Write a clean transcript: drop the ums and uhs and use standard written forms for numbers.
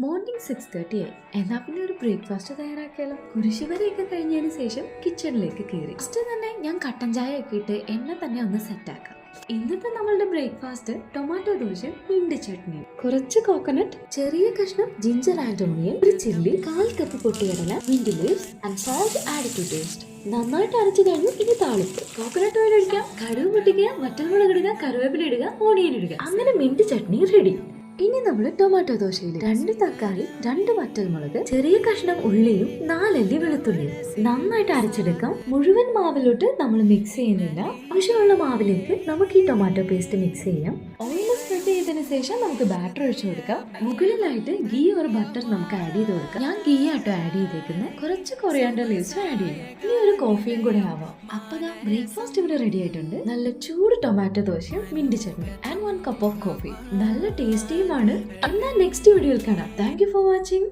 Morning 6:30 ആയി. എന്നാ പിന്നെ ഒരു ബ്രേക്ക്ഫാസ്റ്റ് തയ്യാറാക്കിയാലോ. കുരിശുവരെയൊക്കെ കഴിഞ്ഞതിന് ശേഷം കിച്ചണിലേക്ക് കയറി. ഫസ്റ്റ് തന്നെ ഞാൻ കട്ടൻ ചായ ഒക്കെ ഇട്ട് എന്നെ തന്നെ ഒന്ന് സെറ്റാക്കാം. ഇന്നത്തെ നമ്മളുടെ breakfast tomato dosa, mint chutney, കുറച്ച് കോക്കനട്ട്, ചെറിയ കഷ്ണം ജിഞ്ചർ ആൻഡ് ഓണിയൻ, ഒരു ചില്ലി, 1/4 കപ്പ് പൊട്ടിക്കടല, mint leaves and salt add to taste. നന്നായിട്ട് അരച്ചു കഴിഞ്ഞു. ഇനി താളിപ്പ്. കോക്കനട്ട് ഓയിൽ ഒഴിക്കാം, കടുക് പൊട്ടിക്കുക, വറ്റൽമുളക് ഇടുക, കറിവേപ്പില ഇടുക, ഓണിയൻ ഇടുക. അങ്ങനെ മിന്റ് ചട്നി റെഡി. ഇനി നമ്മൾ ടൊമാറ്റോ ദോശയിൽ 2 തക്കാളി, 2 വറ്റൽമുളക്, ചെറിയ കഷ്ണം ഉള്ളിയും 4 അല്ലി വെളുത്തുള്ളിയും നന്നായിട്ട് അരച്ചെടുക്കാം. മുഴുവൻ മാവിലോട്ട് നമ്മൾ മിക്സ് ചെയ്യുന്നില്ല. ആവശ്യമുള്ള മാവിലേക്ക് നമുക്ക് ഈ ടൊമാറ്റോ പേസ്റ്റ് മിക്സ് ചെയ്യാം. ഓയിൽ സ്പ്രെഡ് ചെയ്തതിനു ശേഷം നമുക്ക് ബാറ്റർ ഒഴിച്ചു കൊടുക്കാം. മുകളിലായിട്ട് ഗീ ഒരു ബട്ടർ നമുക്ക് ആഡ് ചെയ്ത് കൊടുക്കാം. ഞാൻ ഗീ ആട്ടോ ആഡ് ചെയ്തേക്കുന്നത്. കുറച്ച് കൊറിയാണ്ടർ ലീവ്സ് ആഡ് ചെയ്യാം. ഇനി ഒരു കോഫിയും കൂടെ ആവാം. അപ്പൊ ബ്രേക്ക്ഫാസ്റ്റ് ഇവിടെ റെഡി ആയിട്ടുണ്ട്. നല്ല ചൂട് ടൊമാറ്റോ ദോശയും mint chutney and 1 cup of coffee. നല്ല ടേസ്റ്റിയുമാണ്. എന്നാൽ നെക്സ്റ്റ് വീഡിയോയിൽ കാണാം. Thank you for watching.